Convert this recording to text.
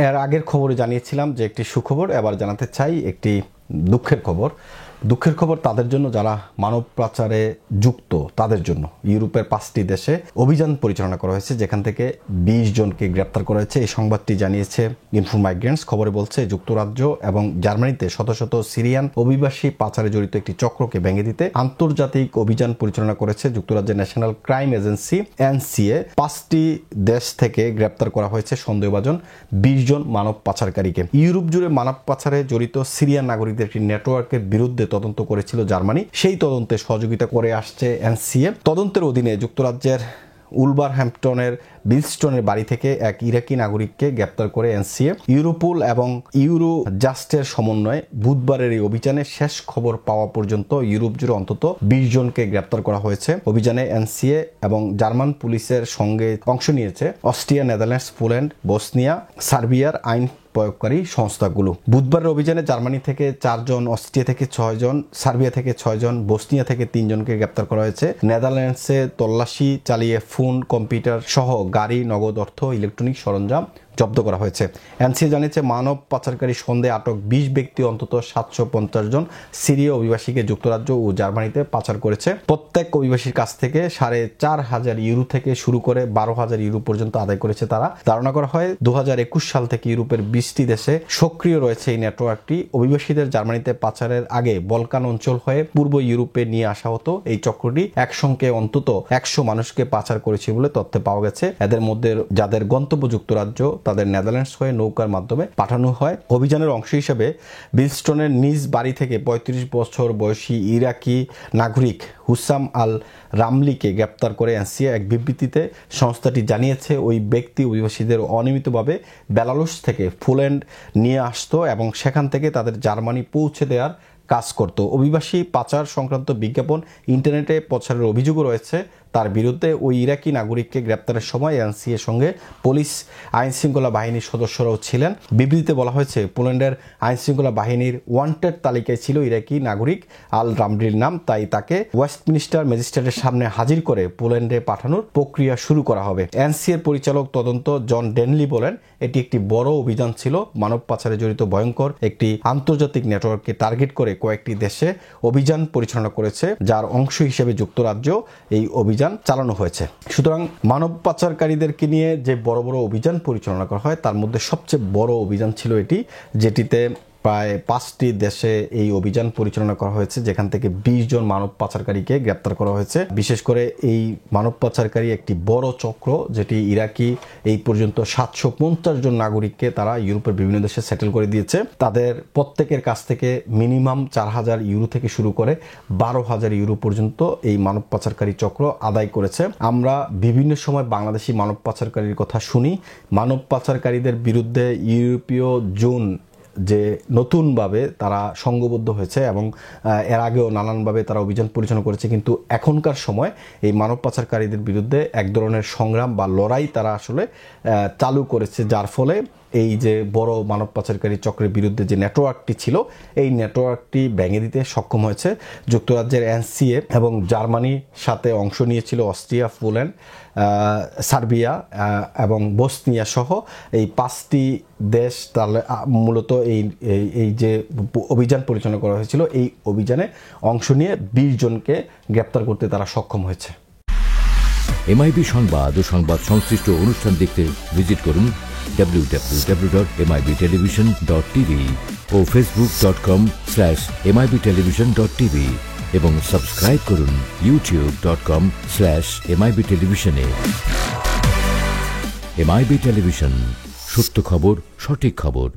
এর আগের খবরে জানিয়েছিলাম যে একটি সুখবর, এবার জানাতে চাই একটি দুঃখের খবর। দুঃখের খবর তাদের জন্য যারা মানব পাচারে যুক্ত, তাদের জন্য। ইউরোপের 5টি দেশে অভিযান পরিচালনা করা হয়েছে, যেখান থেকে 20 জনকে গ্রেপ্তার করা হয়েছে। এই সংবাদটি জানিয়েছে ইনফো মাইগ্রেন্টস। খবরে বলছে যুক্তরাজ্য এবং জার্মানিতে শত শত সিরিয়ান অভিবাসী পাচারে জড়িত একটি চক্রকে ভেঙে দিতে আন্তর্জাতিক অভিযান পরিচালনা করেছে যুক্তরাজ্যের ন্যাশনাল ক্রাইম এজেন্সি এনসিএ। 5টি দেশ থেকে গ্রেপ্তার করা হয়েছে সন্দেহভাজন 20 জন মানব পাচারকারীকে। ইউরোপ জুড়ে মানব পাচারে জড়িত সিরিয়ান নাগরিকদের একটি নেটওয়ার্কের বিরুদ্ধে তদন্ত করেছিল জার্মানি। সেই তদন্তে সহযোগিতা করে আসছে এনসিএ। তদন্তের অধীনে যুক্তরাজ্যের উলভারহ্যাম্পটনের বিলস্টনের বাড়ি থেকে এক ইরাকি নাগরিককে গ্রেপ্তার করে এনসিএ। ইউরোপোল এবং ইউরো জাস্টের সমন্বয়ে বুধবারের এই অভিযানে শেষ খবর পাওয়া পর্যন্ত ইউরোপ জুড়ে অন্তত 20 জনকে গ্রেপ্তার করা হয়েছে। অভিযানে এনসিএ এবং জার্মান পুলিশের সঙ্গে অংশ নিয়েছে অস্ট্রিয়া, নেদারল্যান্ডস, পোল্যান্ড, বসনিয়া, সার্বিয়ার আইন প্রয়োগকারী সংস্থাগুলো। বুধবারের অভিযানে জার্মানি থেকে 4 জন, অস্ট্রিয়া থেকে 6 জন, সার্বিয়া থেকে 6 জন, বসনিয়া থেকে 3 জনকে গ্রেপ্তার করা হয়েছে। নেদারল্যান্ডসে তল্লাশি চালিয়ে ফোন, কম্পিউটার সহ গাড়ি, নগদ অর্থ, ইলেকট্রনিক সরঞ্জাম জব্দ করা হয়েছে। এনসিএ জানিয়েছে মানব পাচারকারী সন্দেহে আটক 20 ব্যক্তি অন্তত 750 জন সিরীয় অভিবাসীকে যুক্তরাজ্য ও জার্মানিতে পাচার করেছে। প্রত্যেক অভিবাসীর কাছ থেকে 4,500 ইউরো থেকে শুরু করে 12,000 ইউরো পর্যন্ত আদায় করেছে তারা। ধারণা করা হয় 2021 সাল থেকে ইউরোপের 20টি দেশে সক্রিয় রয়েছে এই নেটওয়ার্কটি। অভিবাসীদের জার্মানিতে পাচারের আগে বলকান অঞ্চল হয়ে পূর্ব ইউরোপে নিয়ে আসা হতো। এই চক্রটি একসঙ্গে অন্তত 100 মানুষকে পাচার করেছে বলে তথ্য পাওয়া গেছে। এদের মধ্যে যাদের গন্তব্য যুক্তরাজ্য, তাদের নেদারল্যান্ডস হয়ে নৌকার মাধ্যমে পাঠানো হয়। অভিযানের অংশ হিসেবে বিলস্টনের নিজ বাড়ি থেকে 35 বছর বয়সী ইরাকি নাগরিক হুসাম আল রামলিকে গ্রেপ্তার করে এনসিএ। এক বিবৃতিতে সংস্থাটি জানিয়েছে ওই ব্যক্তি অভিবাসীদের অনিয়মিতভাবে বেলারুশ থেকে পোল্যান্ড নিয়ে আসতো এবং সেখান থেকে তাদের জার্মানি পৌঁছে দেওয়ার কাজ করত। অভিবাসী পাচার সংক্রান্ত বিজ্ঞাপন ইন্টারনেটে প্রচারের অভিযোগও রয়েছে তার বিরুদ্ধে। ওই ইরাকি নাগরিককে গ্রেপ্তারের সময় এনসিএর সঙ্গে পুলিশ আইনশৃঙ্খলা বাহিনীর সদস্যরাও ছিলেন। বিবৃতিতে বলা হয়েছে পোল্যান্ডের আইনশৃঙ্খলা বাহিনীর ওয়ান্টেড তালিকায় ছিল ইরাকি নাগরিক আল রামলির নাম, তাই তাকে ওয়েস্টমিনিস্টার ম্যাজিস্ট্রেটের সামনে হাজির করে পোল্যান্ডে পাঠানোর প্রক্রিয়া শুরু করা হবে। এনসিএর পরিচালক তদন্ত জন ডেনলি বলেন, এটি একটি বড় অভিযান ছিল। মানব পাচারে জড়িত ভয়ঙ্কর একটি আন্তর্জাতিক নেটওয়ার্ককে টার্গেট করে কয়েকটি দেশে অভিযান পরিচালনা করেছে, যার অংশ হিসেবে যুক্তরাজ্য এই অভিযান চালানো হয়েছে। সুতরাং মানব পাচারকারীদেরকে নিয়ে যে বড় বড় অভিযান পরিচালনা করা হয়, তার মধ্যে সবচেয়ে বড় অভিযান ছিল এটি, যেটিতে প্রায় 5টি দেশে এই অভিযান পরিচালনা করা হয়েছে, যেখান থেকে 20 জন মানব পাচারকারীকে গ্রেপ্তার করা হয়েছে। বিশেষ করে এই মানব পাচারকারী একটি বড় চক্র, যেটি ইরাকি এই পর্যন্ত 750 জন নাগরিককে তারা ইউরোপের বিভিন্ন দেশে সেটেল করে দিয়েছে। তাদের প্রত্যেকের কাছ থেকে মিনিমাম 4,000 ইউরো থেকে শুরু করে 12,000 ইউরো পর্যন্ত এই মানব পাচারকারী চক্র আদায় করেছে। আমরা বিভিন্ন সময় বাংলাদেশি মানব পাচারকারীর কথা শুনি। মানব পাচারকারীদের বিরুদ্ধে ইউরোপীয় জোন যে নতুনভাবে তারা সংঘবদ্ধ হয়েছে এবং এর আগেও নানানভাবে তারা অভিযান পরিচালনা করেছে, কিন্তু এখনকার সময় এই মানব পাচারকারীদের বিরুদ্ধে এক ধরনের সংগ্রাম বা লড়াই তারা আসলে চালু করেছে, যার ফলে এই যে বড় মানব পাচারকারী চক্রের বিরুদ্ধে যে নেটওয়ার্কটি ছিল, এই নেটওয়ার্কটি ভেঙে দিতে সক্ষম হয়েছে। যুক্তরাজ্যের এনসিএ এবং জার্মানির সাথে অংশ নিয়েছিল অস্ট্রিয়া, পোল্যান্ড, সার্বিয়া এবং বসনিয়া সহ এই 5টি দেশ। তাহলে মূলত এই যে অভিযান পরিচালনা করা হয়েছিল, এই অভিযানে অংশ নিয়ে 20 জনকে গ্রেপ্তার করতে তারা সক্ষম হয়েছে। এমআইবি সংবাদ ও সংবাদ সংশ্লিষ্ট অনুষ্ঠান দেখতে ভিজিট করুন www.mibtelevision.tv ও facebook.com/mibtelevision.tv এবং সাবস্ক্রাইব করুন youtube.com/mibtelevision এ। এমআইবি টেলিভিশন, সত্য খবর, সঠিক খবর।